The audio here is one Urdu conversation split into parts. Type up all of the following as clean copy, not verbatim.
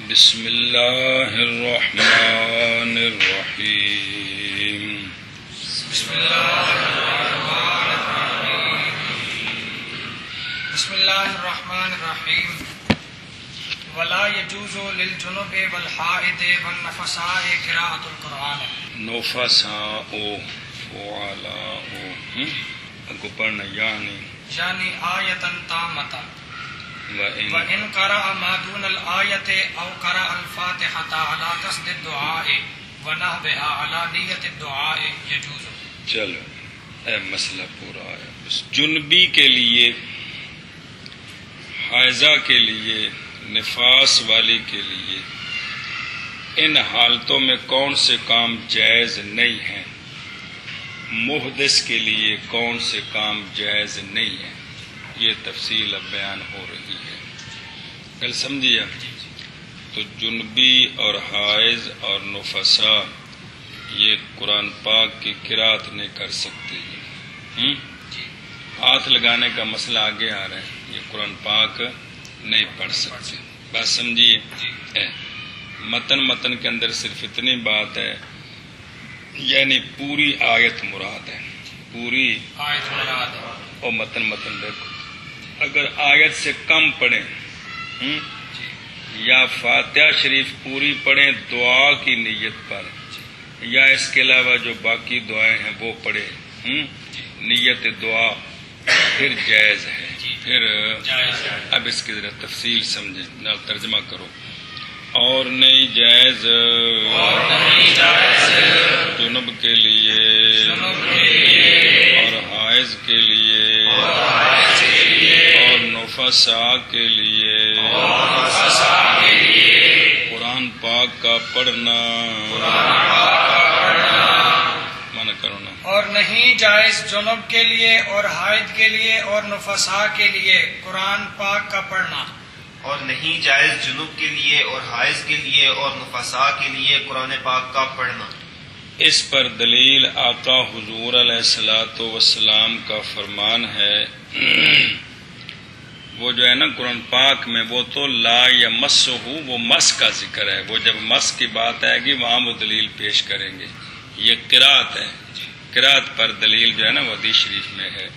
بسم اللہ الرحمن الرحیم بسم اللہ الرحمن الرحیم ولا يجوز للجنب والحائض والنفساء قراءة القرآن نفساء فعلاء کو پڑھنا یعنی آیتاً تامتا وإن وَإِن قَرَأَ مَا دُونَ الْآيَةِ أَوْ قَرَأَ الْفَاتِحَةَ عَلَى قَصْدِ الدُّعَاءِ وَنَحْوِهَا عَلَى نِيَّةِ الدُّعَاءِ يَجُوزُ۔ چلو اے مسئلہ پورا ہے. بس جنبی کے لیے، حائضہ کے لیے، نفاس والی کے لیے ان حالتوں میں کون سے کام جائز نہیں ہیں، محدث کے لیے کون سے کام جائز نہیں ہیں، یہ تفصیل اب بیان ہو رہی ہے. کل سمجھیے. تو جنبی اور حائض اور نفسا یہ قرآن پاک کی قرات نہیں کر سکتے. ہاتھ لگانے کا مسئلہ آگے آ رہا ہے، یہ قرآن پاک نہیں پڑھ سکتے. بات سمجھیے. متن کے اندر صرف اتنی بات ہے، یعنی پوری آیت مراد ہے، پوری آیت مراد ہے. اور متن دیکھو، اگر آیت سے کم پڑھیں یا فاتحہ شریف پوری پڑھیں دعا کی نیت پر، یا اس کے علاوہ جو باقی دعائیں ہیں وہ پڑھیں نیت دعا، پھر جائز ہے. پھر اب اس کی ذرا تفصیل سمجھیں، نہ ترجمہ کرو. اور نہیں جائز جنب کے لیے اور حائض کے لیے اور نفساء کے لیے قرآن پاک کا پڑھنا. منع کرو نا. اور نہیں جائز جنب کے لیے اور حائض کے لیے اور نفساء کے لیے قرآن پاک کا پڑھنا. اور نہیں جائز جنوب کے لیے اور حائض کے لیے اور نفساء کے لیے قرآن پاک کا پڑھنا. اس پر دلیل آقا حضور علیہ الصلوۃ والسلام کا فرمان ہے. وہ جو ہے نا قرآن پاک میں وہ تو لا یمسہ، وہ مس کا ذکر ہے. وہ جب مس کی بات آئے گی وہاں وہ دلیل پیش کریں گے. یہ قرات ہے، قرات پر دلیل جو ہے نا وہ حدیث شریف میں ہے.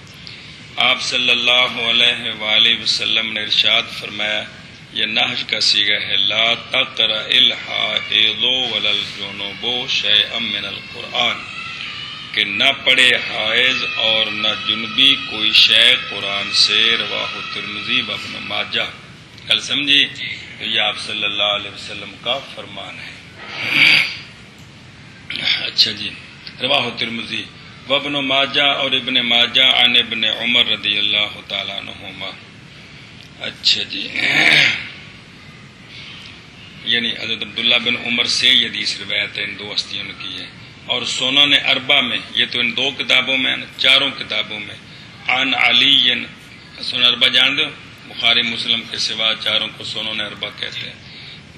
آپ صلی اللہ علیہ وآلہ وسلم نے ارشاد فرمایا، یہ نہج کا صیغہ ہے، لا تقرأ الحائض ولا الجنوب شیئا من القرآن، کہ نہ پڑھے حائض اور نہ جنبی کوئی شے قرآن سے. رواہ ترمذی و ابن ماجہ. کل سمجھی. تو یہ آپ صلی اللہ علیہ وسلم کا فرمان ہے. اچھا جی. رواہ ترمذی و ابن ماجہ اور ابن ماجہ عن ابن عمر رضی اللہ تعالیٰ عنہما. اچھا جی. یعنی حضرت عبداللہ بن عمر سے یہ حدیث روایت ہے، ان دو ہستیوں نے کی ہے. اور سنن اربع میں، یہ تو ان دو کتابوں میں، چاروں کتابوں میں، عن علی، سنن اربع جان دو، بخاری مسلم کے سوا چاروں کو سنن اربع کہتے ہیں.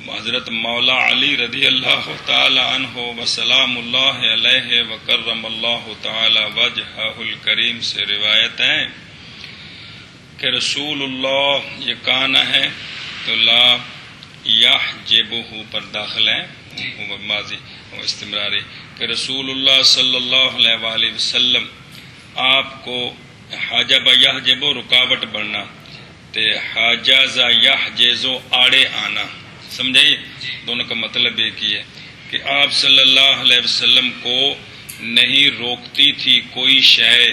حضرت مولا علی رضی اللہ تعالی عنہ وسلام اللہ علیہ وکرم اللہ تعالی وجہہ الکریم سے روایت ہے کہ رسول اللہ، یہ کانا ہے تو لا یحجبہ پر داخل ہے، ماضی استمراری، کہ رسول اللہ صلی اللہ علیہ وآلہ وسلم آپ کو حجب یحجب رکاوٹ بننا، تے حاجز یحجز آڑے آنا. سمجھائیے. دونوں کا مطلب ایک ہی ہے کہ آپ صلی اللہ علیہ وسلم کو نہیں روکتی تھی کوئی شے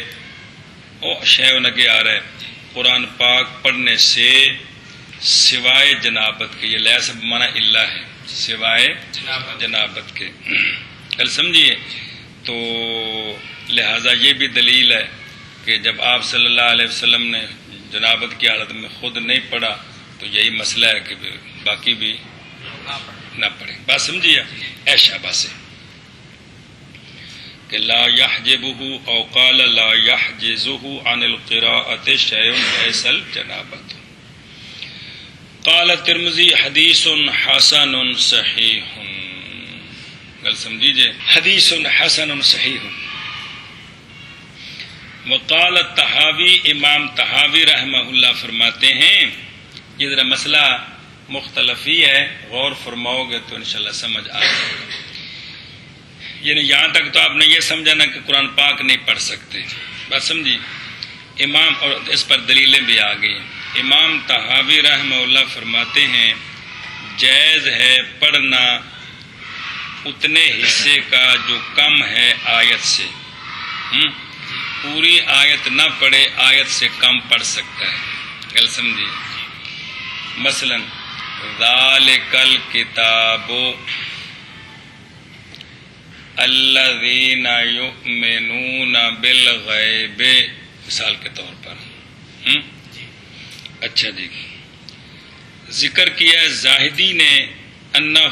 نگے آ رہا ہے قرآن پاک پڑھنے سے سوائے جنابت کے. یہ لیس معنی اللہ ہے، سوائے جنابت کے. کل سمجھیے. تو لہذا یہ بھی دلیل ہے کہ جب آپ صلی اللہ علیہ وسلم نے جنابت کی حالت میں خود نہیں پڑھا تو یہی مسئلہ ہے کہ باقی بھی نہ پڑھیں. بات سمجھیے. ایشا باسے کہ لا یحجبہ او قال لا یحجزہ عن القراءۃ شیء لیس الجنابۃ. قال ترمذی حدیث حسن صحیح. گل سمجھیجئے. حدیث حسن صحیح. وقال الطحاوی، امام طحاوی رحمہ اللہ فرماتے ہیں، یہ ذرا مسئلہ مختلف ہی ہے، غور فرماؤ گے تو انشاءاللہ سمجھ آ جائے گا. یعنی یہاں تک تو آپ نے یہ سمجھا نا کہ قرآن پاک نہیں پڑھ سکتے، بات سمجھی. امام، اور اس پر دلیلیں بھی آ گئی. امام طحاوی رحمہ اللہ فرماتے ہیں جائز ہے پڑھنا اتنے حصے کا جو کم ہے آیت سے. پوری آیت نہ پڑھے، آیت سے کم پڑھ سکتا ہے. گل سمجھی. مثلا ذالک الکتاب الذین یؤمنون بالغیب، مثال کے طور پر. اچھا جی، ذکر کیا زاہدی نے انہ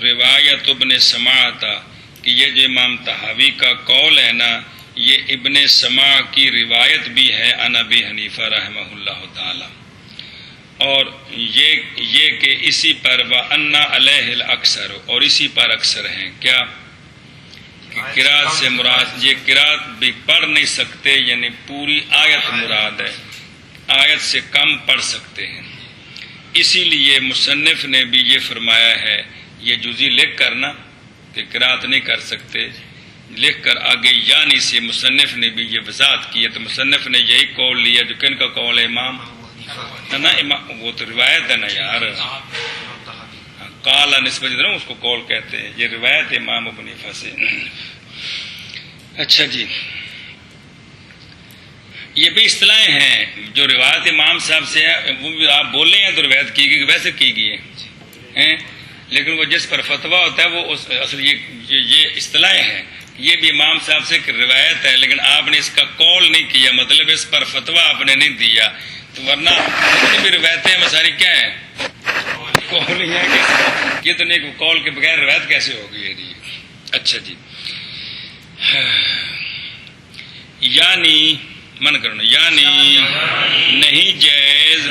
روایت ابن سماع تھا کہ یہ جو امام طحاوی کا قول ہے نا، یہ ابن سماع کی روایت بھی ہے عن ابی حنیفہ رحمہ اللہ تعالی. اور یہ کہ اسی پر وَأَنَّ عَلَيْهِ الْأَكْثَرُ، اور اسی پر اکثر ہیں. کیا کہ قرات سے مراد یہ قرات بھی پڑھ نہیں سکتے، یعنی پوری آیت مراد ہے، آیت سے کم پڑھ سکتے ہیں. اسی لیے مصنف نے بھی یہ فرمایا ہے، یہ جزی لکھ کر نا کہ قرات نہیں کر سکتے، لکھ کر آگے یعنی سے مصنف نے بھی یہ وضاحت کی ہے. تو مصنف نے یہی قول لیا جو کن کا قول ہے؟ امام نا، امام وہ تو روایت ہے نا یار، قال نسبت دے رہا ہوں اس کو قول کہتے ہیں، یہ روایت امام ابو حنیفہ سے. اچھا جی، یہ بھی اصطلاحیں ہیں جو روایت امام صاحب سے ہے، وہ بھی آپ بول رہے ہیں تو روایت کی گئی، ویسے کی گئی ہے، لیکن وہ جس پر فتویٰ ہوتا ہے وہ اصل یہ اصطلاحیں ہیں. یہ بھی امام صاحب سے روایت ہے، لیکن آپ نے اس کا قول نہیں کیا، مطلب اس پر فتویٰ آپ نے نہیں دیا. تو ورنہ جتنی بھی روایتیں ہیں وہ ساری کیا ہیں؟ قول ہی ہے. کہ یہ تو نہیں، قول کے بغیر روایت کیسے ہوگی یہ جی. اچھا جی، یعنی من کرنا، یعنی نہیں جائز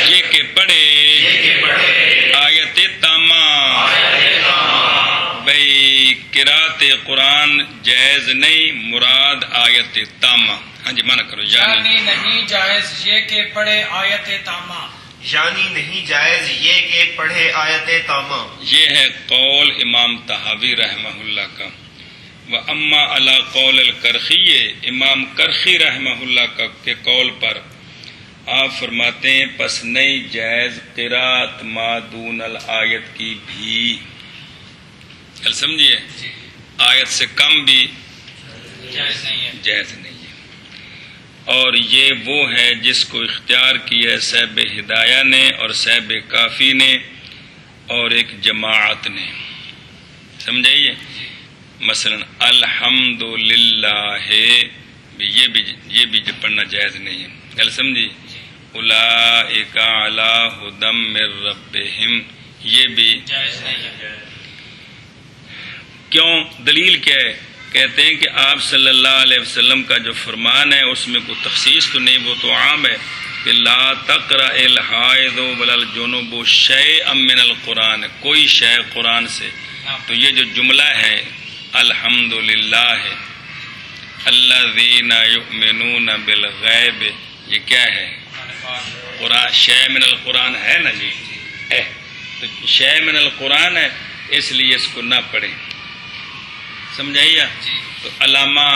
یہ کہ پڑھے آیت تامہ. بھئی قرات قرآن جائز نہیں، مراد آیت تامہ. ہاں جی مانا کرو. یعنی نہیں جائز یہ کہ پڑھے آیت تامہ، یعنی نہیں جائز یہ کہ پڑھے آیت تامہ. یہ ہے قول امام طحاوی رحمہ اللہ کا. وَأَمَّا عَلَىٰ قَوْلِ الْكَرْخِيِّ، امام کرخی رحمہ اللہ کے قول پر آپ فرماتے ہیں پس نہیں جائز قرات ما دون الآیت کی بھی. کل سمجھیے، آیت سے کم بھی جائز نہیں ہے. جائز نہیں ہے. اور یہ وہ ہے جس کو اختیار کیا ہے صاحب ہدایہ نے اور صاحب کافی نے اور ایک جماعت نے. سمجھائیے. مثلا الحمدللہ، یہ بھی پڑھنا جائز نہیں ہے. کل سمجھی. اولئک علی ھدی من ربہم، یہ بھی جائز نہیں ہے. کیوں؟ دلیل کیا ہے؟ کہتے ہیں کہ آپ صلی اللہ علیہ وسلم کا جو فرمان ہے اس میں کوئی تخصیص تو نہیں، وہ تو عام ہے کہ لا تقرأ الحائض ولا الجنوب شیئا من القرآن، کوئی شے قرآن سے. تو یہ جو جملہ ہے الحمدللہ الذین یؤمنون بالغیب، یہ کیا ہے؟ قرآن. شے من القرآن ہے نا جی، تو شے من القرآن ہے، اس لیے اس کو نہ پڑھیں. سمجھائیے. تو علامہ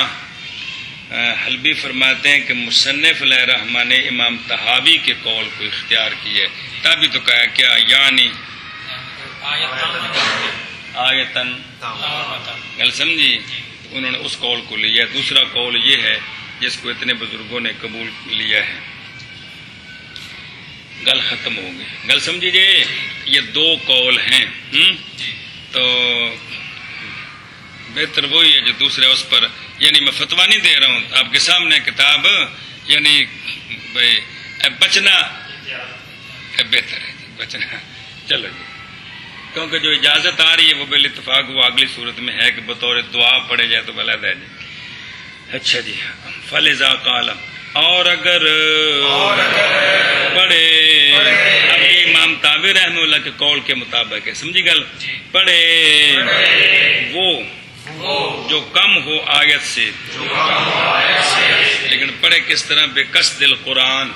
حلبی فرماتے ہیں کہ مصنف علیہ الرحمٰن نے امام طحاوی کے قول کو اختیار کیا ہے، تبھی تو کہا کیا یعنی آیتن. گل سمجھی. انہوں نے اس قول کو لیا. دوسرا قول یہ ہے جس کو اتنے بزرگوں نے قبول لیا ہے. گل ختم ہو گئی. گل سمجھی جی. یہ دو قول ہیں. تو بہتر وہی ہے جو دوسرے اس پر، یعنی میں فتویٰ نہیں دے رہا ہوں آپ کے سامنے کتاب، یعنی بچنا بہتر ہے بچنا. چلو جی، کیونکہ جو اجازت آ رہی ہے وہ بال اتفاق وہ اگلی صورت میں ہے کہ بطور دعا پڑھے جائے تو غلط ہے جی. اچھا جی. فلذا قال، اور اگر پڑھے، اب یہ امام طحاوی رحمہ اللہ کے قول کے مطابق ہے. سمجھی گل. پڑھے وہ جو کم ہو آیت سے، لیکن پڑھے کس طرح؟ بے قصد القرآن،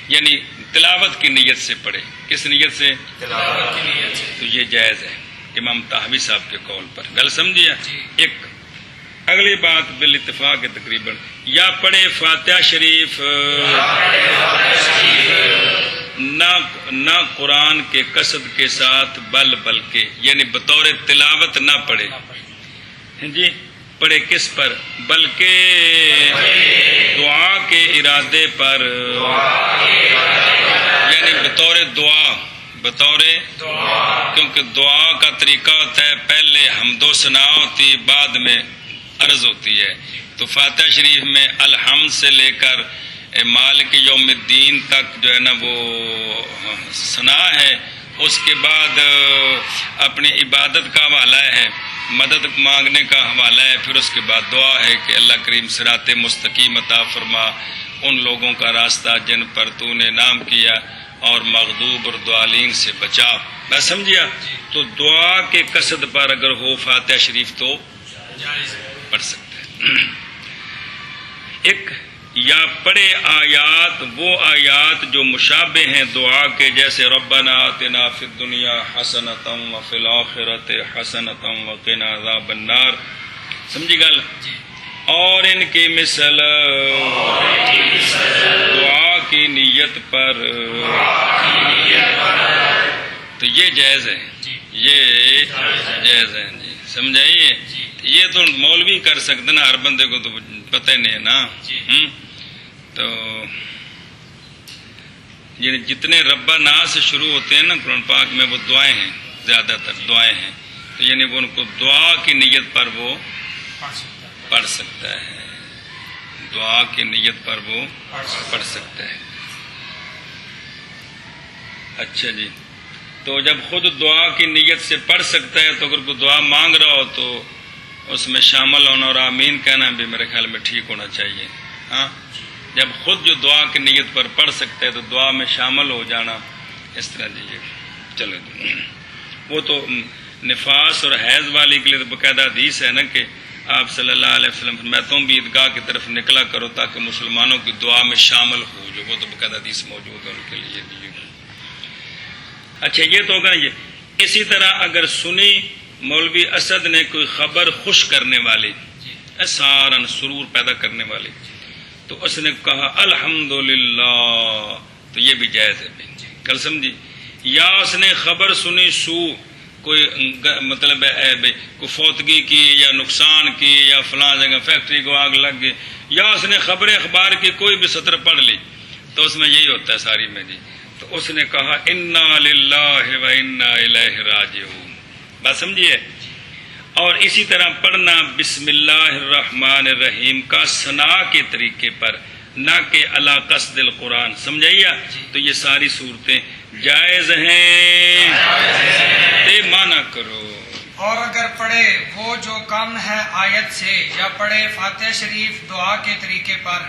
یعنی تلاوت کی نیت سے پڑھے. کس نیت سے؟ تلاوت کی نیت سے. تو یہ جائز ہے امام طحاوی صاحب کے قول پر. گل سمجھیا؟ جی. ایک اگلی بات بالاتفاق ہے تقریباً، یا پڑھے فاتحہ شریف نہ قرآن کے قصد کے ساتھ بلکہ یعنی بطور تلاوت نہ پڑھے. جی پڑھے کس پر؟ بلکہ دعا کے ارادے پر، یعنی بطور دعا، کیونکہ دعا کا طریقہ ہوتا ہے پہلے حمد و ثنا ہوتی بعد میں عرض ہوتی ہے. تو فاتحہ شریف میں الحمد سے لے کر مالک یوم الدین تک جو ہے نا وہ ثنا ہے، اس کے بعد اپنی عبادت کا حوالہ ہے، مدد مانگنے کا حوالہ ہے، پھر اس کے بعد دعا ہے کہ اللہ کریم صراط مستقیم عطا فرما ان لوگوں کا راستہ جن پر تو نے انعام کیا اور مغضوب اور ضالین سے بچا. بس سمجھیا؟ تو دعا کے قصد پر اگر ہو فاتحہ شریف تو جائز ہے. پڑھ سکتے ہیں. ایک یا پڑھے آیات، وہ آیات جو مشابہ ہیں دعا کے، جیسے ربنا آتنا فی الدنیا حسنۃ وفی الآخرۃ حسنۃ وقنا عذاب النار. سمجھی گل؟ اور ان کی مثل دعا کی نیت پر. تو یہ جائز ہے، یہ جائز ہے. جی سمجھائیے؟ یہ تو مولوی کر سکتے نا، ہر بندے کو تو پتہ نہیں ہے نا. تو یہ جتنے ربا نا سے شروع ہوتے ہیں نا قرآن پاک میں وہ دعائیں ہیں، زیادہ تر دعائیں ہیں. تو یعنی وہ ان کو دعا کی نیت پر وہ پڑھ سکتا ہے، دعا کی نیت پر وہ پڑھ سکتا ہے. اچھا جی، تو جب خود دعا کی نیت سے پڑھ سکتا ہے تو اگر کوئی دعا مانگ رہا ہو تو اس میں شامل ہونا اور آمین کہنا بھی میرے خیال میں ٹھیک ہونا چاہیے. ہاں جب خود جو دعا کی نیت پر پڑھ سکتا ہے تو دعا میں شامل ہو جانا اس طرح. جی چلو وہ تو نفاس اور حیض والی کے لیے تو باقاعدہ حدیث ہے نا کہ آپ صلی اللہ علیہ وسلم فرماتے ہیں بھی عیدگاہ کی طرف نکلا کرو تاکہ مسلمانوں کی دعا میں شامل ہو، جو وہ تو باقاعدہ حدیث موجود ہے ان کے لیے. اچھا یہ تو ہوگا. یہ اسی طرح اگر سنی مولوی اسد نے کوئی خبر خوش کرنے والی، سارن سرور پیدا کرنے والی، تو اس نے کہا الحمدللہ، تو یہ بھی جائز ہے. کل سمجھی؟ یا اس نے خبر سنی کوئی مطلب ہے کوئی فوتگی کی یا نقصان کی یا فلاں جگہ فیکٹری کو آگ لگ گئی، یا اس نے خبر اخبار کی کوئی بھی سطر پڑھ لی، تو اس میں یہی ہوتا ہے ساری میں. جی تو اس نے کہا انا للہ و انا الیہ راجعون. بات سمجھیے؟ اور اسی طرح پڑھنا بسم اللہ الرحمن الرحیم کا ثنا کے طریقے پر، نہ کہ علی قصد القرآن. سمجھائیے؟ تو یہ ساری صورتیں جائز ہیں. تے مانا کرو. اور اگر پڑھے وہ جو کم ہے آیت سے، یا پڑھے فاتحہ شریف دعا کے طریقے پر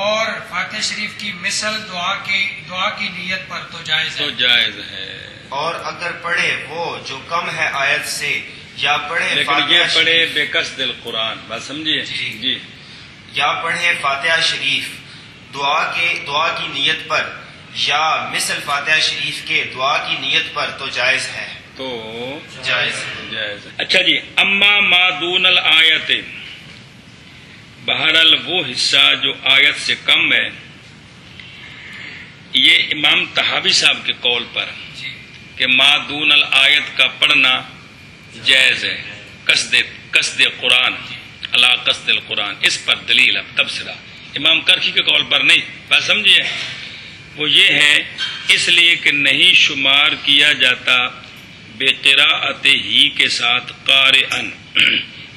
اور فاتحہ شریف کی مثل دعا کی نیت پر، تو جائز ہے. تو جائز ہے. اور اگر پڑھے وہ جو کم ہے آیت سے، یا پڑھے لیکن یہ پڑھے بے قصد القرآن. بات سمجھیے؟ جی. یا پڑھے فاتحہ شریف دعا کی نیت پر یا مثل فاتحہ شریف کے دعا کی نیت پر، تو جائز ہے. تو جائز ہے. اچھا جی، اما ما دون الآیت، بہرحال وہ حصہ جو آیت سے کم ہے، یہ امام طحاوی صاحب کے قول پر کہ ما دون الآیت کا پڑھنا جائز ہے، قصد قرآن، علی قصد القرآن. اس پر دلیل اب تبصرہ امام کرخی کے قول پر نہیں. بات سمجھیے؟ وہ یہ ہے اس لیے کہ نہیں شمار کیا جاتا بے قراءت ہی کے ساتھ قارئن،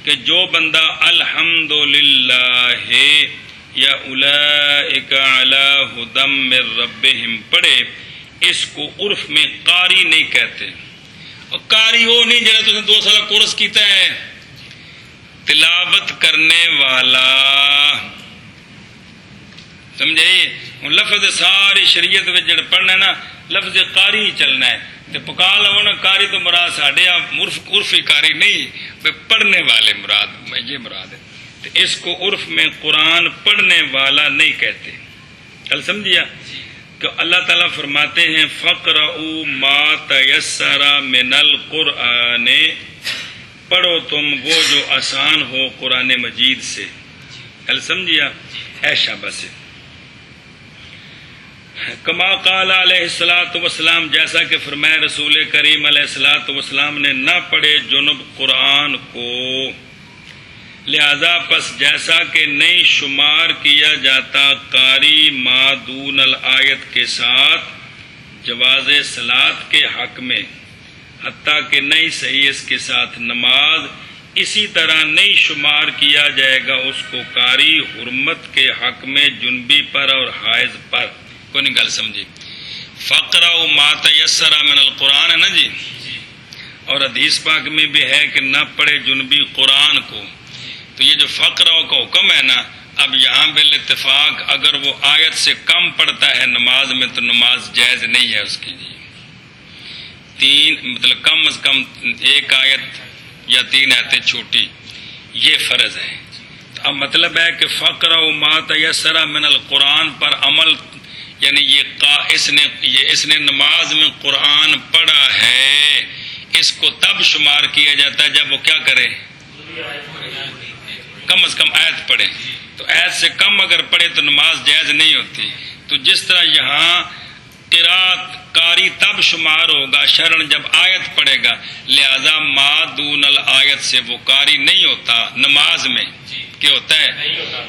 کہ جو بندہ الحمدللہ یا اولئک علی ھدی من ربہم پڑھے، اس کو عرف میں قاری نہیں کہتے. اور قاری وہ نہیں جنہیں تم نے 2 سال کورس کیتا ہے، تلاوت کرنے والا. سمجھے؟ لفظ ساری شریعت میں جڑا پڑھنا ہے نا، لفظ قاری ہی چلنا ہے. تو پکا لو نا قاری تو مراد ساڈے عرفی قاری نہیں، پڑھنے والے مراد، یہ مراد ہے. تو اس کو عرف میں قرآن پڑھنے والا نہیں کہتے. کل سمجھیا؟ کہ اللہ تعالیٰ فرماتے ہیں فَقْرَؤُوا مَا تَيَسَّرَ مِنَ الْقُرْآنِ، پڑھو تم وہ جو آسان ہو قرآن مجید سے. کل سمجھیا اے شاباش سے. کما قال علیہ الصلوۃ والسلام، جیسا کہ فرمایا رسول کریم علیہ الصلوۃ والسلام نے، نہ پڑھے جنب قرآن کو، لہذا پس جیسا کہ نہیں شمار کیا جاتا قاری ما دون الآیت کے ساتھ جواز صلاۃ کے حق میں، حتیٰ کہ نہیں صحیح اس کے ساتھ نماز، اسی طرح نہیں شمار کیا جائے گا اس کو قاری حرمت کے حق میں جنبی پر اور حائض پر. کوئی نہیں گل سمجھی. فقرؤ ما تیسر من القرآن ہے نا جی، اور حدیث پاک میں بھی ہے کہ نہ پڑھے جنبی قرآن کو. تو یہ جو فقرؤ کا حکم ہے نا، اب یہاں بالاتفاق اگر وہ آیت سے کم پڑھتا ہے نماز میں تو نماز جائز نہیں ہے اس کی جی. مطلب کم از کم ایک آیت یا 3 آیتیں چھوٹی، یہ فرض ہے. اب مطلب ہے کہ فقرؤ ما تیسر من القرآن پر عمل، یعنی اس نے نماز میں قرآن پڑھا ہے، اس کو تب شمار کیا جاتا ہے جب وہ کیا کرے، کم از کم آیت پڑھے. تو آیت سے کم اگر پڑھے تو نماز جائز نہیں ہوتی. تو جس طرح یہاں قرات قاری تب شمار ہوگا شرعن جب آیت پڑھے گا، لہذا ما دون الآیت سے وہ قاری نہیں ہوتا نماز میں، کیا ہوتا ہے.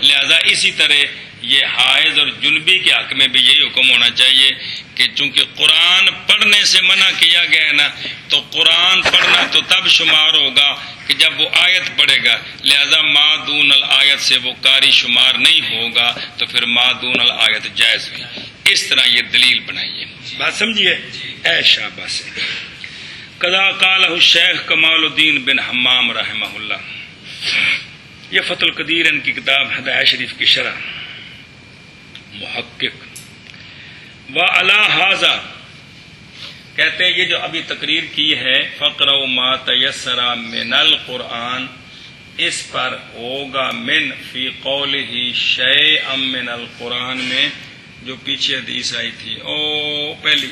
لہذا اسی طرح یہ حائض اور جنبی کے حق میں بھی یہی حکم ہونا چاہیے کہ چونکہ قرآن پڑھنے سے منع کیا گیا ہے نا، تو قرآن پڑھنا تو تب شمار ہوگا کہ جب وہ آیت پڑھے گا، لہذا ما دون الآیت سے وہ قاری شمار نہیں ہوگا، تو پھر ما دون الآیت جائز ہوئی. اس طرح یہ دلیل بنائیے. بات سمجھیے اے شاباش سے. قضا قالہ الشیخ کمال الدین بن حمام رحمہ اللہ، یہ فتح القدیر ان کی کتاب ہدایہ شریف کی شرح. محقق وعلی ھذا کہتے ہیں یہ جو ابھی تقریر کی ہے فقرؤ ما تیسر من القرآن، اس پر ہوگا من فی قولہ شیئا من القرآن میں جو پیچھے حدیث آئی تھی پہلی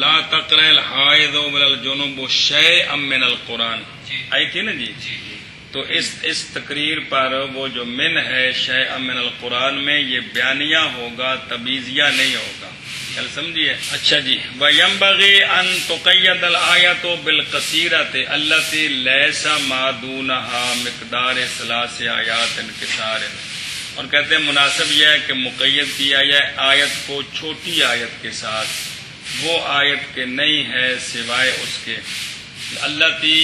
لا تقرأ الحائض ولا الجنوب شیئا من القرآن آئی تھی نا جی. تو اس تقریر پر وہ جو من ہے شیئا من القرآن میں یہ بیانیہ ہوگا، تبیزیہ نہیں ہوگا. کل سمجھیے. اچھا جی. وَيَنبَغِي أَن تُقَيَّدَ الْآيَةُ بِالْقَصِيرَةِ الَّتِي لَيْسَ مَا دُونَهَا مِقْدَارِ 3 آیات انکسار. اور کہتے ہیں مناسب یہ ہے کہ مقید کیا جائے آیت کو چھوٹی آیت کے ساتھ، وہ آیت کے نہیں ہے سوائے اس کے. الَّتِي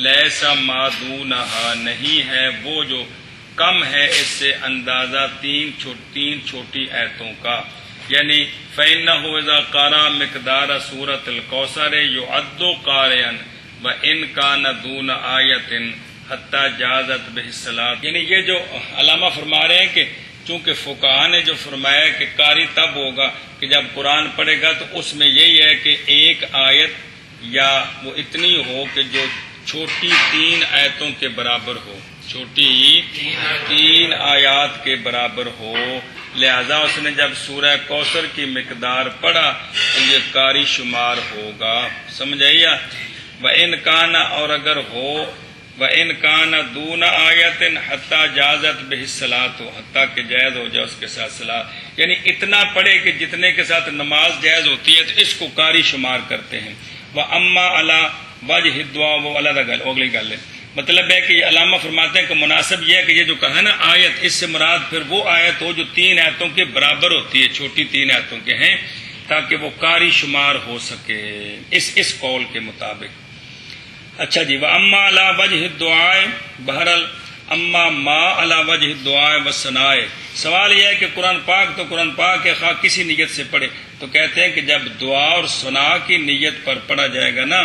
لیسا ما دونہا نہیں ہے وہ جو کم ہے اس سے اندازہ 3 چھوٹی آیتوں کا. یعنی فَإِنَّهُ إِذَا قَرَأَ مِقْدَارَ سُورَةِ الْكَوْثَرِ يُعَدُّ قَارِئًا وَإِنْ كَانَ دُونَ آیَةٍ حَتَّى جَازَتْ بِهِ الصَّلَاةُ. یعنی یہ جو علامہ فرما رہے ہیں کہ چونکہ فقہاء نے جو فرمایا کہ قاری تب ہوگا کہ جب قرآن پڑھے گا، تو اس میں یہی ہے کہ ایک آیت یا وہ اتنی ہو کہ جو چھوٹی 3 آیتوں کے برابر ہو، چھوٹی 3 آیات کے برابر ہو. لہذا اس نے جب سورہ کوثر کی مقدار پڑھا تو یہ قاری شمار ہوگا. سمجھ آئیے. وَإِنْ كَانَ اور اگر ہو وَإِنْ كَانَ دُونَ آیَةٍ حَتَّى جَازَتْ بِهِ الصَّلَاةُ حتیٰ کہ جائز ہو جائے اس کے ساتھ صلاۃ. یعنی اتنا پڑھے کہ جتنے کے ساتھ نماز جائز ہوتی ہے تو اس کو قاری شمار کرتے ہیں. وَأَمَّا عَلَى وجہ دعا وہ الگ اگلی گل ہے. مطلب ہے کہ یہ علامہ فرماتے ہیں کہ مناسب یہ ہے کہ یہ جو کہا نا آیت، اس سے مراد پھر وہ آیت ہو جو 3 آیتوں کے برابر ہوتی ہے، چھوٹی 3 آیتوں کے ہیں، تاکہ وہ قاری شمار ہو سکے اس قول کے مطابق. اچھا جی. وَأَمَّا عَلَى وَجْهِ الدُّعَاءِ بہرحال اما ما علی وجہ الدعاء والثناء. سوال یہ ہے کہ قرآن پاک تو قرآن پاک ہے، خواہ کسی نیت سے پڑھے. تو کہتے ہیں کہ جب دعا اور ثنا کی نیت پر پڑھا جائے گا نا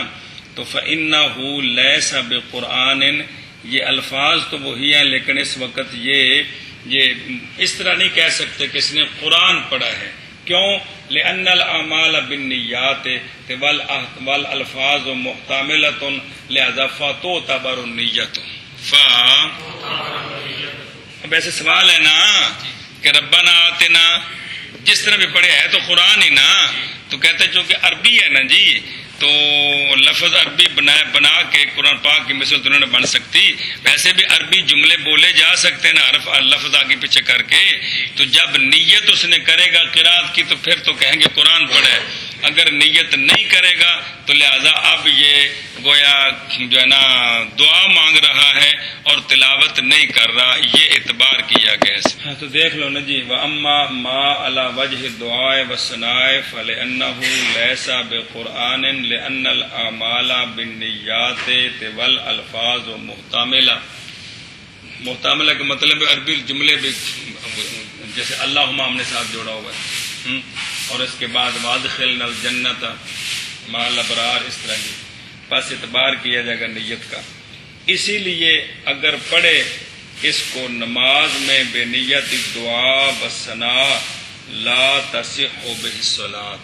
تو فَإِنَّهُ لَيْسَ بِقُرْآنٍ. یہ الفاظ تو وہی ہیں لیکن اس وقت یہ اس طرح نہیں کہہ سکتے کہ اس نے قرآن پڑھا ہے. کیوں؟ لأن الأعمال بالنیات والالفاظ محتملة لہذا فتعتبر النیت. اب ایسے سوال ہے نا کہ ربنا آتنا، جس طرح بھی پڑھے ہے تو قرآن ہی نا، تو کہتے ہیں چونکہ عربی ہے نا جی، تو لفظ عربی بنا کے قرآن پاک کی مثل تو نہیں بن سکتی. ویسے بھی عربی جملے بولے جا سکتے ہیں نا لفظ آگے پیچھے کر کے. تو جب نیت اس نے کرے گا قرات کی تو پھر تو کہیں گے قرآن پڑھے. اگر نیت نہیں کرے گا تو لہذا اب یہ گویا جو ہے نا دعا مانگ رہا ہے اور تلاوت نہیں کر رہا، یہ اعتبار کیا گیا ہے. ہاں تو دیکھ لو نا جی، وَأَمَّا مَا عَلَى وَجْهِ الدُّعَاءِ وَالثَّنَاءِ فَلِأَنَّهُ لَيْسَ بِقُرْآنٍ لِأَنَّ الْأَعْمَالَ بِالنِّيَّاتِ وَالْأَلْفَاظُ محتملہ کا مطلب عربی جملے بھی جیسے اللہم ہم نے ساتھ جوڑا ہوا ہے، اور اس کے بعد وادخلنا الجنت مع الابرار، اس طرح کی بس اعتبار کیا جائے گا نیت کا. اسی لیے اگر پڑھے اس کو نماز میں بے نیت دعا والثناء لا تصح بہ الصلاۃ،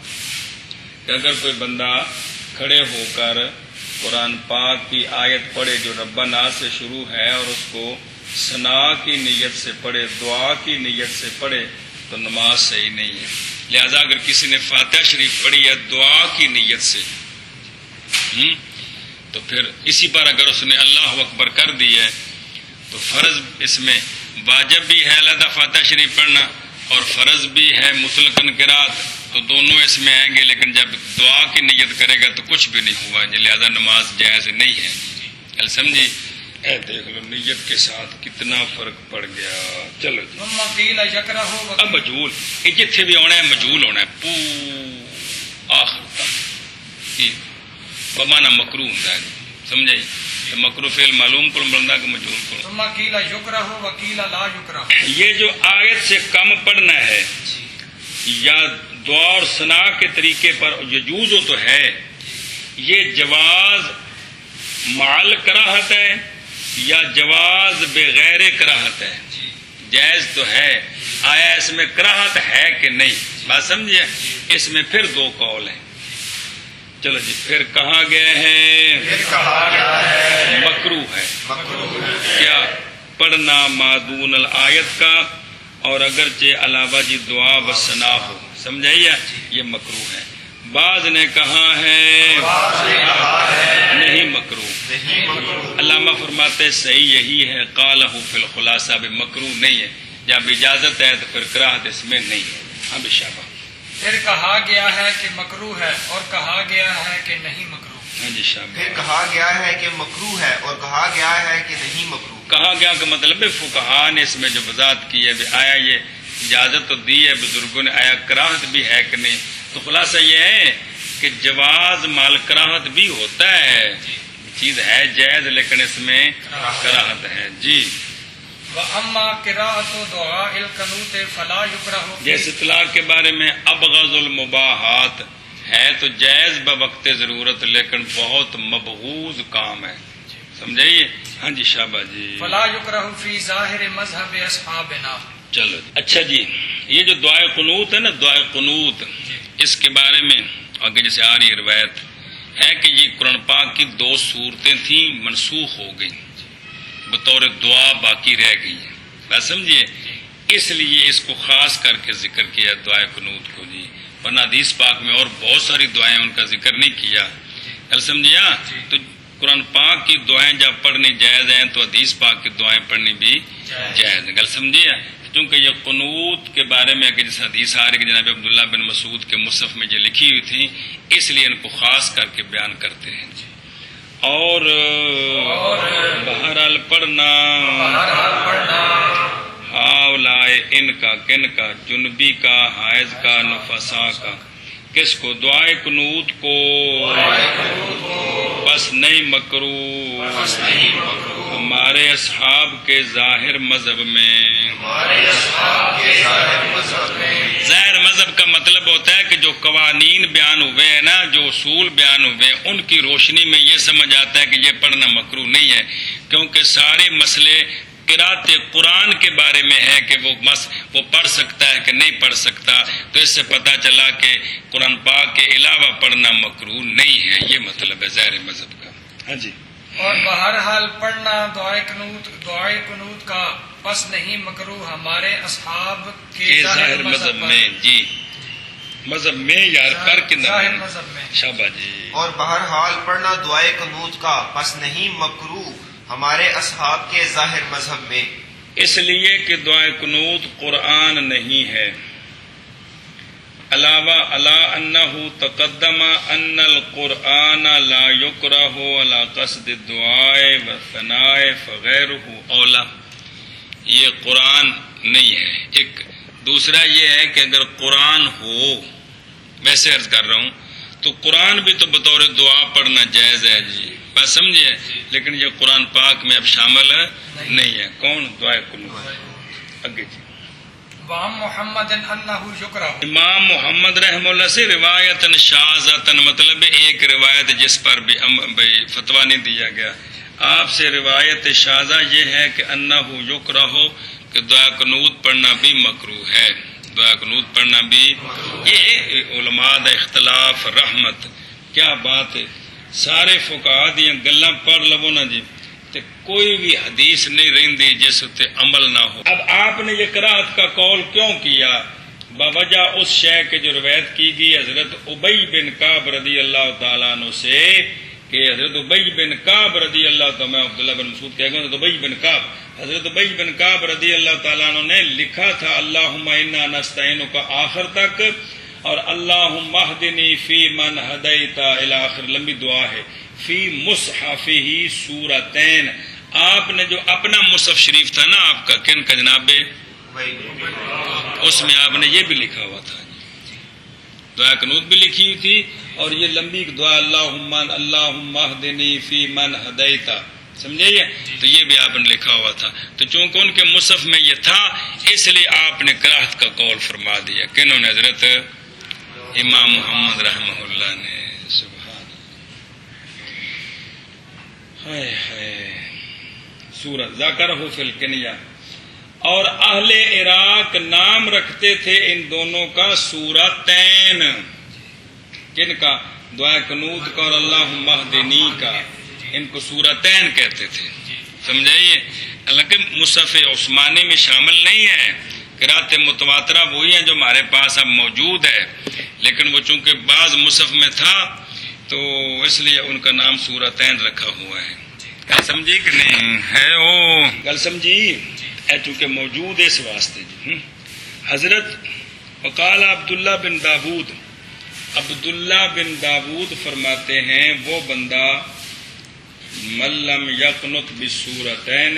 کہ اگر کوئی بندہ کھڑے ہو کر قرآن پاک کی آیت پڑھے جو ربنا سے شروع ہے اور اس کو ثنا کی نیت سے پڑھے، دعا کی نیت سے پڑھے، تو نماز صحیح نہیں ہے. لہذا اگر کسی نے فاتحہ شریف پڑھی ہے دعا کی نیت سے تو پھر اسی پر اگر اس نے اللہ اکبر کر دی ہے تو فرض اس میں واجب بھی ہے علیحدہ فاتحہ شریف پڑھنا اور فرض بھی ہے مطلقاً قرات، تو دونوں اس میں آئیں گے. لیکن جب دعا کی نیت کرے گا تو کچھ بھی نہیں ہوا جی، لہذا نماز جائز نہیں ہے. کل سمجھی؟ اے دیکھ لو نیت کے ساتھ کتنا فرق پڑ گیا. چلو جی اب مجہول جتھے بھی آنا ہے مجہول ہونا ہے آخر تک بمانا مکروہ ہوتا ہے، سمجھے؟ مکروہ فعل معلوم کرو بندہ کہ مجہول کرو. یہ جو آیت سے کم پڑھنا ہے یا دعا اور ثنا کے طریقے پر یجوز ہو تو ہے، یہ جواز مال کراہت ہے یا جواز بغیر کراہت ہے؟ جائز تو ہے. آیا اس میں کراہت ہے کہ نہیں؟ بات سمجھے؟ اس میں پھر دو قول ہیں. چلو جی پھر کہا گیا ہے مکروہ ہے. کیا؟ پڑھنا مادون الآیت کا اور اگرچہ علاوہ جی دعا و ثنا ہو، سمجھائیے یہ مکروہ ہے. بعض نے کہا ہے نہیں مکروہ. علامہ فرماتے صحیح یہی ہے، قالہ فی الخلاصہ بھی مکروہ نہیں ہے. جب اجازت ہے تو پھر کراہت اس میں نہیں ہے. اب شابہ پھر کہا گیا ہے کہ مکروہ ہے اور کہا گیا ہے کہ نہیں مکروہ. ہاں جی شابہ. پھر کہا گیا ہے کہ مکروہ ہے اور کہا گیا ہے کہ نہیں مکروہ. کہا گیا کا مطلب ہے فقہا نے اس میں جو وضاحت کی ہے آیا یہ اجازت تو دی ہے بزرگوں نے، آیا کراہت بھی ہے کہ نہیں؟ تو خلاصہ یہ ہے کہ جواز مال کراہت بھی ہوتا ہے، چیز ہے جائز لیکن اس میں کراہت ہے. جی وَأَمَّا قِرَاءَةُ دُعَاءِ الْقُنُوتِ فَلَا يُكْرَهُ. جیسے طلاق کے بارے میں ابغض المباحات ہے تو جائز بوقت ضرورت لیکن بہت مبغوض کام ہے، سمجھائیے؟ ہاں جی شابہ جی. فَلَا يُكْرَهُ فِي ظَاهِرِ مَذْهَبِ أَصْحَابِنَا. چلو اچھا جی، یہ جو دعائے قنوت ہے نا، دعائے قنوت اس کے بارے میں آگے جیسے آ رہی روایت ہے کہ یہ قرآن پاک کی دو صورتیں تھیں منسوخ ہو گئی، بطور دعا باقی رہ گئی ہیں. بات سمجھیے؟ اس لیے اس کو خاص کر کے ذکر کیا دعائے قنوت کو جی، ورنہ حدیث پاک میں اور بہت ساری دعائیں ان کا ذکر نہیں کیا. کل سمجھیا؟ تو قرآن پاک کی دعائیں جب پڑھنی جائز ہیں تو حدیث پاک کی دعائیں پڑھنی بھی جائز ہیں. کل سمجھیے؟ کیونکہ یہ قنوت کے بارے میں کہ جس حدیث آ رہی کہ جناب عبداللہ بن مسعود کے مصحف میں یہ لکھی ہوئی تھی، اس لیے ان کو خاص کر کے بیان کرتے ہیں. اور بہرحال پڑھنا ہاؤلائے ان کا کن کا، جنبی کا، حائض کا، نفسا کا. کس کو؟ دعائے قنوت کو. بس نہیں مکروہ ہمارے اصحاب کے ظاہر مذہب میں. ظاہر مذہب کا مطلب ہوتا ہے کہ جو قوانین بیان ہوئے ہیں نا، جو اصول بیان ہوئے ہیں، ان کی روشنی میں یہ سمجھ آتا ہے کہ یہ پڑھنا مکروہ نہیں ہے، کیونکہ سارے مسئلے قرات قرآن کے بارے میں ہے کہ وہ پڑھ سکتا ہے کہ نہیں پڑھ سکتا. تو اس سے پتہ چلا کہ قرآن پاک کے علاوہ پڑھنا مکروہ نہیں ہے. یہ مطلب ہے ظاہر مذہب کا. ہاں جی اور بہرحال پڑھنا دعائے قنوت کا پس نہیں مکروہ ہمارے اصحاب کے ظاہر مذہب میں. جی مذہب میں یار پر کے ظاہر مذہب میں. شاباش جی. اور بہرحال پڑھنا دعائے قنوت کا پس نہیں مکروہ ہمارے اصحاب کے ظاہر مذہب میں، اس لیے کہ دعائے قنوت قرآن نہیں ہے. علاوہ علی انہ تقدم ان القرآن لا یکرہ علی قصد الدعاء والثناء فغیرہ اولا. یہ قرآن نہیں ہے. ایک دوسرا یہ ہے کہ اگر قرآن ہو، ویسے عرض کر رہا ہوں، تو قرآن بھی تو بطور دعا پڑھنا جائز ہے جی، بات سمجھے، لیکن یہ قرآن پاک میں اب شامل نہیں ہے. کون؟ دعائے قنوت. آگے جی. وام محمد انہ یکرہ. امام محمد رحمہ اللہ سے روایتاً شاذتاً، مطلب ایک روایت جس پر بھی فتویٰ نہیں دیا گیا، آپ سے روایت شاذہ یہ ہے کہ انہ یکرہ ہو کہ دعا قنوت پڑھنا بھی مکروہ ہے. دعا قنوت پڑھنا بھی، یہ علماء دا اختلاف رحمت. کیا بات ہے، سارے فقہاء دیاں گلاں پڑھ لو نا جی، تے کوئی بھی حدیث نہیں رہندی جس تے عمل نہ ہو. اب آپ نے یہ کراہت کا قول کیوں کیا؟ بوجہ اس شے کے جو روایت کی گئی حضرت ابی بن کعب رضی اللہ تعالیٰ عنہ سے، کہ حضرت ابی بن کعب رضی اللہ تعالیٰ، میں عبداللہ بن مسعود کہہ گا، حضرت ابی بن کعب، حضرت ابی بن کعب رضی اللہ تعالیٰ عنہ نے لکھا تھا اللہم انا نستعینک آخر تک، اور اللہم اہدنی فی من ہدیت الی آخر، لمبی دعا ہے. فی مصحفہ سورتین، آپ نے جو اپنا مصحف شریف تھا نا آپ کا، کن کا جناب، اس میں آپ نے یہ بھی لکھا ہوا تھا، دعا قنوت بھی لکھی ہوئی تھی، اور یہ لمبی دعا اللہم اہدنی فی من ہدیت، سمجھے یہ؟ تو یہ بھی آپ نے لکھا ہوا تھا. تو چونکہ ان کے مصحف میں یہ تھا، اس لیے آپ نے کراہت کا قول فرما دیا. کنہوں نے؟ حضرت امام محمد رحمہ اللہ نے. سبحان اللہ. سورت ذکرہ فی الکنیہ. اور اہل عراق نام رکھتے تھے ان دونوں کا سورتین. کن کا؟ دعا قنوت کا اور اللہم اہدنی کا. ان کو سورتین کہتے تھے، سمجھائیے. حالانکہ مصحف عثمانی میں شامل نہیں ہے. قرأت متواترہ وہی ہیں جو ہمارے پاس اب موجود ہے، لیکن وہ چونکہ بعض مصحف میں تھا تو اس لیے ان کا نام سورتین رکھا ہوا ہے. گل سمجھی کہ نہیں ہے؟ او گل سمجھی اے، چونکہ موجود ہے اس واسطے. حضرت وقال عبداللہ بن داود، عبداللہ بن داود فرماتے ہیں وہ بندہ من لم یقنط بالسورتین،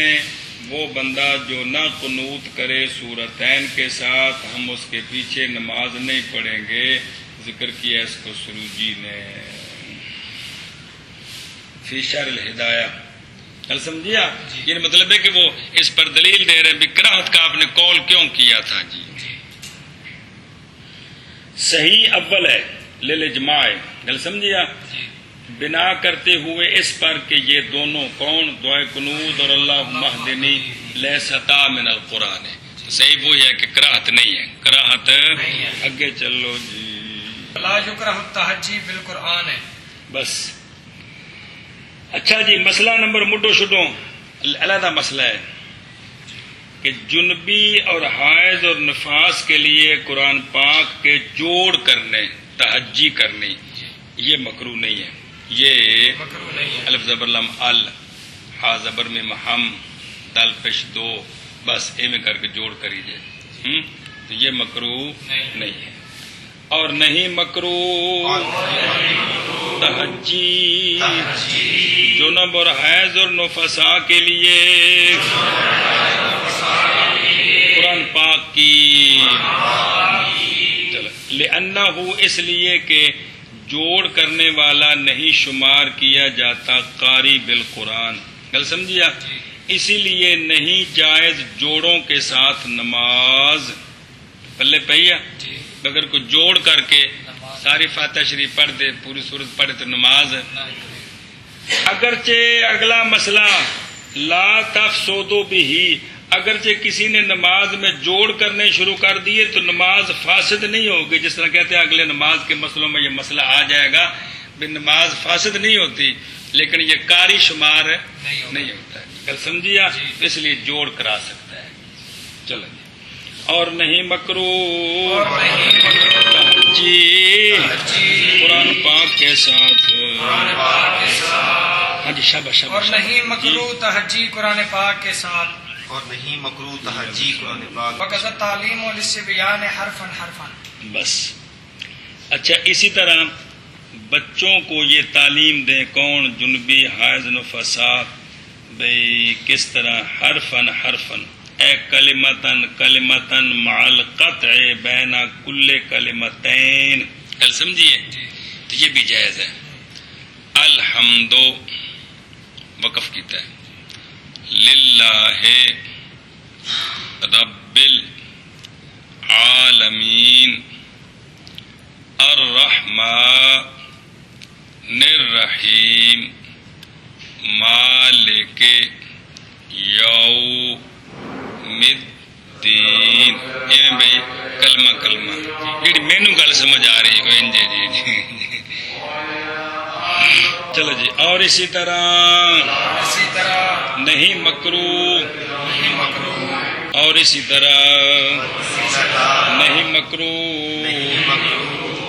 وہ بندہ جو نہ قنوت کرے سورتین کے ساتھ، ہم اس کے پیچھے نماز نہیں پڑھیں گے. ذکر کیا اس کو سروجی نے فی شرح الہدایہ. کل سمجھیا؟ یہ مطلب ہے کہ وہ اس پر دلیل دے رہے بھی کراہت کا آپ نے قول کیوں کیا تھا. جی صحیح اول ہے للاجماع. کل سمجھیا؟ بنا کرتے ہوئے اس پر کہ یہ دونوں کون؟ دعائے قنوت اور اللہم اہدنی لیستا من القرآن. تو صحیح وہی ہے کہ کراہت نہیں ہے، کراہت. اگے چلو جی. لا یکرہ التہجی بالقرآن ہے بس. اچھا جی، مسئلہ نمبر مڈو شڈو علیحدہ مسئلہ ہے کہ جنبی اور حائض اور نفاس کے لیے قرآن پاک کے جوڑ کرنے، تہجی کرنی، یہ مکروہ نہیں ہے. یہ مکروہ نہیں ہے. الف زبر لم ال، ہا زبر میں محم، دال پیش دو، بس اے میں کر کے جوڑ کریجئے. تو یہ مکروہ نہیں ہے. اور نہیں مکروہ تہجی جنب اور حیض اور نفساء کے لیے قرآن پاک کی. لأنہ، اس لیے کہ جوڑ کرنے والا نہیں شمار کیا جاتا قاری بالقرآن. گل سمجھیا؟ اسی لیے نہیں جائز جوڑوں کے ساتھ نماز. پلے پہیا اگر کوئی جوڑ کر کے ساری فاتحہ شریف پڑھ دے، پوری سورت پڑھے تو نماز. اگرچہ اگلا مسئلہ لا تفسدوا به، اگرچہ کسی نے نماز میں جوڑ کرنے شروع کر دیے تو نماز فاسد نہیں ہوگی. جس طرح کہتے ہیں اگلے نماز کے مسئلوں میں یہ مسئلہ آ جائے گا، بھی نماز فاسد نہیں ہوتی. لیکن یہ قاری شمار نہیں ہوگا۔ نہیں ہوتا ہے. کل سمجھیا؟ جی۔ اس لیے جوڑ کرا سکتا ہے. چلو جی. اور نہیں مکروہ اور نہیں مکروہ جی جی قرآن پاک کے ساتھ. قرآن پاک کے ساتھ، ہاں جی شاباش اور شاباش. نہیں مکروہ تہجی قرآن پاک کے ساتھ. اور نہیں مکروہ تہجی قرآن پاک. وقت تعلیم و للصبیان حرفاً حرفاً. بس. اچھا اسی طرح بچوں کو یہ تعلیم دیں کون؟ جنبی حائض نفسا. بھئی کس طرح؟ حرفن حرفن اے کلمتن کلمتن مع القطع بین کل کلمتین. کل سمجھیے؟ تو یہ بھی جائز ہے. الحمد وقف کیتا ہے للہ رب العالمین الرحمن الرحیم مالک یوم الدین. یہ بھائی کلمہ جی مینو گل سمجھ آ رہی ہے. جی جی جی چلو جی. اور اسی طرح نہیں مکروہ. اور اسی طرح نہیں مکروہ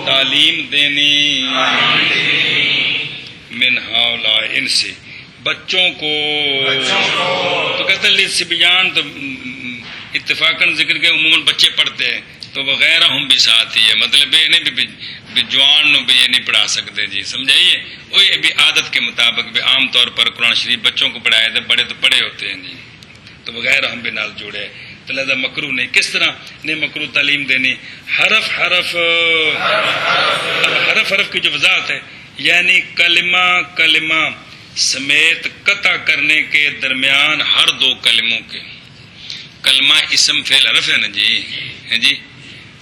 تعلیم دینی من ہؤلاء ان سے بچوں کو. تو کہتے ہیں سبیان تو اتفاقاً ذکر کے عموماً بچے پڑھتے ہیں تو وغیرہ ہم بھی ساتھ ہی ہے. مطلب یہ نہیں بھی جوان نو بھی یہ نہیں پڑھا سکتے جی. سمجھائیے؟ وہ یہ بھی عادت کے مطابق بھی عام طور پر قرآن شریف بچوں کو پڑھائے تھے. بڑے تو پڑھے ہوتے ہیں جی تو وغیرہ ہم بھی نال جوڑے تو لہذا مکروہ نہیں. کس طرح نہیں مکروہ تعلیم دینی؟ حرف حرف حرف حرف کی جو وضاحت ہے یعنی کلمہ کلمہ سمیت قطع کرنے کے درمیان ہر دو کلموں کے. کلمہ اسم فعل حرف ہے نا جی. ہے جی.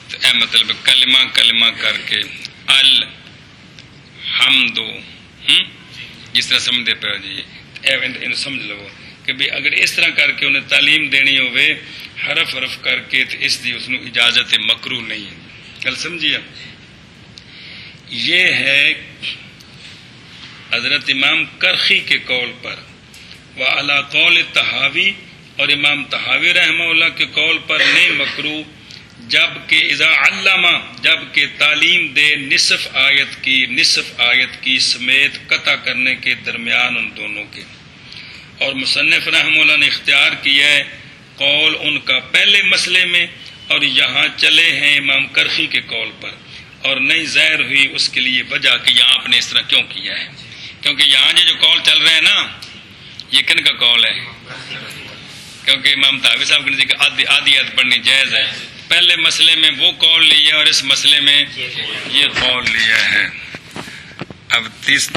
تو اے مطلب کلمہ کلمہ کر کے الحمد جس طرح سمجھے پہ جی اے سمجھ لو کہ بھی اگر اس طرح کر کے انہیں تعلیم دینی ہوئے حرف حرف کر کے تو اس دی اس نے اجازت مکروہ نہیں ہے. کل سمجھیے؟ یہ ہے حضرت امام کرخی کے قول پر وعلی قول تحاوی اور امام تحاوی رحمہ اللہ کے قول پر نہیں مکروہ جبکہ اذا علامہ جبکہ تعلیم دے نصف آیت کی سمیت قطع کرنے کے درمیان ان دونوں کے. اور مصنف رحمہ اللہ نے اختیار کیا ہے قول ان کا پہلے مسئلے میں اور یہاں چلے ہیں امام کرخی کے قول پر. اور نہیں ظاہر ہوئی اس کے لیے وجہ کہ یہاں آپ نے اس طرح کیوں کیا ہے کیونکہ یہاں جو قول چل رہے ہیں نا یہ کن کا قول ہے؟ کیونکہ امام تحاوی صاحب کے نزدیک آدھی آیت پڑھنی جائز ہے. پہلے مسئلے میں وہ قول لیا اور اس مسئلے میں یہ قول لیا ہے. اب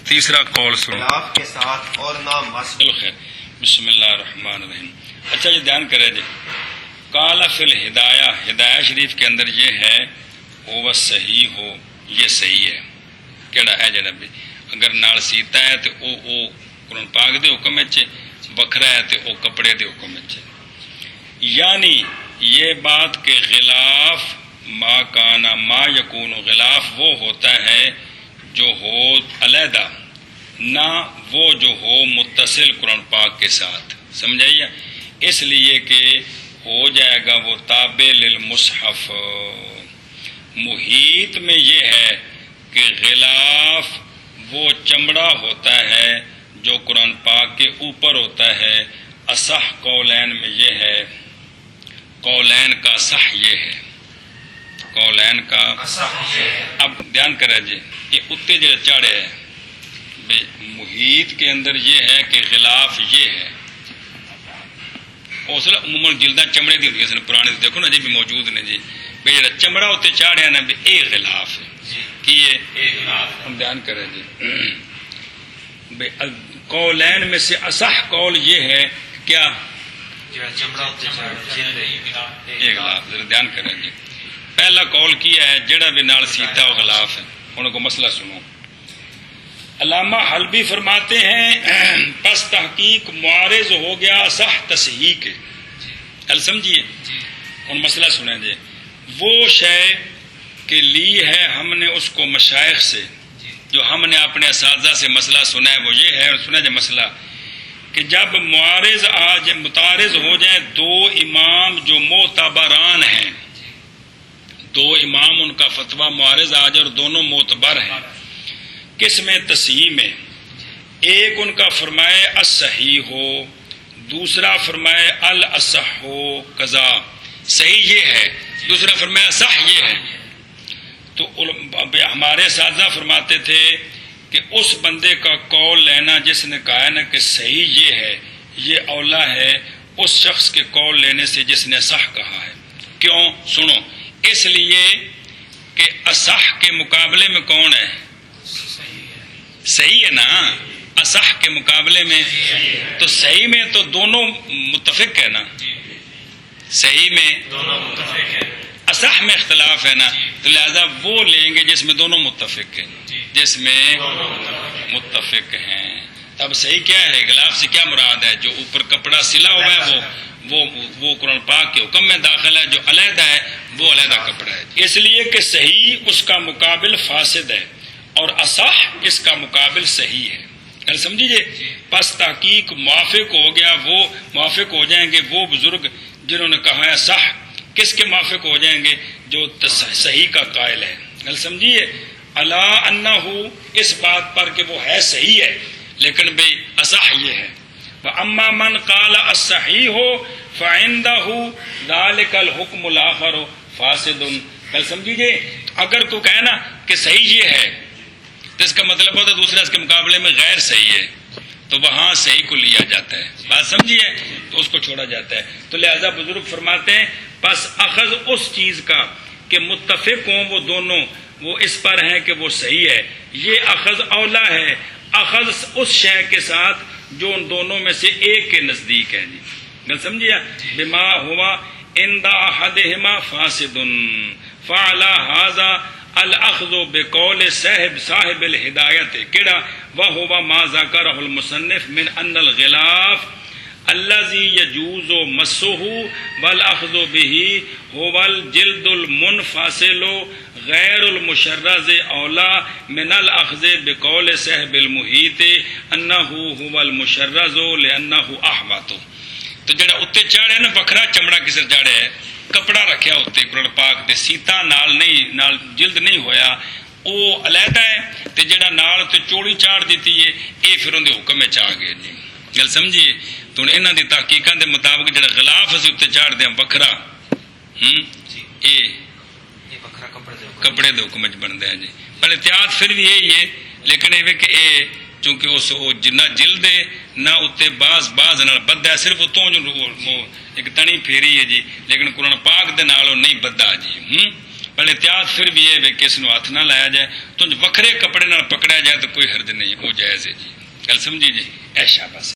تیسرا قول سنو خلاف کے ساتھ اور نہ مسئلہ. خیر بسم اللہ الرحمن الرحیم. اچھا یہ دھیان کرے جی قال فی الہدایہ ہدایہ شریف کے اندر یہ ہے وہ صحیح ہو یہ صحیح ہے. کیڑا ہے جڑا بھی اگر نال سیتا ہے تو او قرآن پاک دے حکم وچ وکھرا ہے تو او کپڑے دے حکم وچ. یعنی یہ بات کہ غلاف ما کانا ما یکون غلاف وہ ہوتا ہے جو ہو علیحدہ نہ وہ جو ہو متصل قرآن پاک کے ساتھ. سمجھائیے؟ اس لیے کہ ہو جائے گا وہ تابع للمصحف. محیط میں یہ ہے کہ غلاف وہ چمڑا ہوتا ہے جو قرآن پاک کے اوپر ہوتا ہے. اصح قولین میں یہ ہے قولین کا صح یہ ہے قولین کا. اب دھیان کرے جی یہ اتنے جو چاڑے ہے محیط کے اندر یہ ہے کہ غلاف یہ ہے. اس عموماً جلداں چمڑے دی ہوتی ہیں پرانے دیکھو نا جی بھی موجود نے جی بھائی جڑا چمڑا اتنے چاڑیا نا بھی یہ غلاف ہے. کی ہم دھیان کریں جی قولین میں سے اصح قول یہ ہے کیا یہ غلاف. ذرا دھیان کریں جی پہلا قول کیا ہے جڑا بھی نال سیتا وہ غلاف ہے. ان کو مسئلہ سنو. علامہ حلبی فرماتے ہیں پس تحقیق معارض ہو گیا اصح تصحیح کے. حل سمجھیے؟ ان مسئلہ سنیں جی وہ شے کہ لی ہے ہم نے اس کو مشائخ سے جو ہم نے اپنے اساتذہ سے مسئلہ سنا ہے وہ یہ ہے، اور سنا جو مسئلہ کہ جب متعارض ہو جائیں دو امام جو معتبران ہیں، دو امام ان کا فتویٰ معارض آ جائے اور دونوں معتبر ہیں، کس میں؟ تصحیح میں۔ ایک ان کا فرمائے الصحیح ہو، دوسرا فرمائے الاصح ہو قضا، صحیح یہ ہے، دوسرا فرمایا صح یہ ہے۔ تو ہمارے اساتذہ فرماتے تھے کہ اس بندے کا قول لینا جس نے کہا ہے نا کہ صحیح یہ ہے، یہ اولا ہے اس شخص کے قول لینے سے جس نے صح کہا ہے۔ کیوں؟ سنو، اس لیے کہ اصح کے مقابلے میں کون ہے؟ صحیح ہے نا، اصح کے مقابلے میں تو صحیح میں تو دونوں متفق ہے نا، صحیح میں اصح میں اختلاف ہے نا، تو لہذا وہ لیں گے جس میں دونوں متفق ہیں، جس میں متفق ہیں۔ اب صحیح کیا ہے؟ غلاف سے کیا مراد ہے؟ جو اوپر کپڑا سلا ہوا ہے وہ قرآن پاک کے حکم میں داخل ہے، جو علیحدہ ہے وہ علیحدہ کپڑا ہے۔ اس لیے کہ صحیح اس کا مقابل فاسد ہے اور اصح اس کا مقابل صحیح ہے۔ کل سمجھیے، پس تحقیق موافق ہو گیا، وہ موافق ہو جائیں گے وہ بزرگ جنہوں نے کہا ہے صح، کس کے موافق ہو جائیں گے؟ جو صحیح کا قائل ہے۔ کل سمجھیے، الا انہ، اس بات پر کہ وہ ہے صحیح ہے لیکن بھئی اصح یہ ہے۔ وَأَمَّا مَنْ قَالَ الصَّحِيحُ فَعِنْدَهُ ذَلِكَ الْحُكْمُ الْآخَرُ فَاسِدٌ۔ کل سمجھیے، اگر تو کہے نا کہ صحیح یہ ہے تو اس کا مطلب ہوتا ہے دوسرا اس کے مقابلے میں غیر صحیح ہے، تو وہاں صحیح کو لیا جاتا ہے، بات سمجھیے، تو اس کو چھوڑا جاتا ہے۔ تو لہذا بزرگ فرماتے ہیں پس اخذ اس چیز کا کہ متفق ہوں وہ دونوں، وہ اس پر ہیں کہ وہ صحیح ہے، یہ اخذ اولا ہے اخذ اس شے کے ساتھ جو ان دونوں میں سے ایک کے نزدیک ہے۔ جی گل سمجھیے، بما ہوا عند احدہما فاسد فعلی ھذا الاخذ بقول صاحب الہدایت کیڑا وہو ما ذکرہ المصنف من ان الغلاف الذي يجوز مسه والاخذ به هو الجلد المنفصل غیر المشرز اولا من الاخذ بقول صاحب المحیط انه هو المشرز لانه احوط۔ تو جڑا اتنے چاڑے نا وکھرا چمڑا کسر چاڑے ہے، کپڑا رکھیا اتنے قرآن پاک تے سیتا نال نہیں، نال جلد نہیں ہویا، وہ علیحدہ ہے، تے جڑا نال تے چوڑی چاڑ دیتی ہے یہ پھر ان دے حکم میں چاہ گئے۔ جی گل سمجھیے، تو انہاں دی تحقیقاں دے مطابق جڑا غلاف اسی اتنے چاڑ دے وکھرا کپڑے دے حکم بنتا ہے۔ جی پر احتیاط پھر بھی یہی ہے، لیکن یہ کہ اے چونکہ اس جنہ جلد ہے نہ اتنے باز نال بدھا ہے، صرف اتوں جو ایک تنی پھیری ہے جی، لیکن قرآن پاک دے نالوں نہیں بدھا جی۔ پر احتیاط پھر بھی ہے کہ اس نو ہاتھ نہ لایا جائے، تو وکھرے کپڑے نال پکڑا جائے تو کوئی حرج نہیں، وہ جائز ہے۔ جی گل سمجھی جی، ایشا بس۔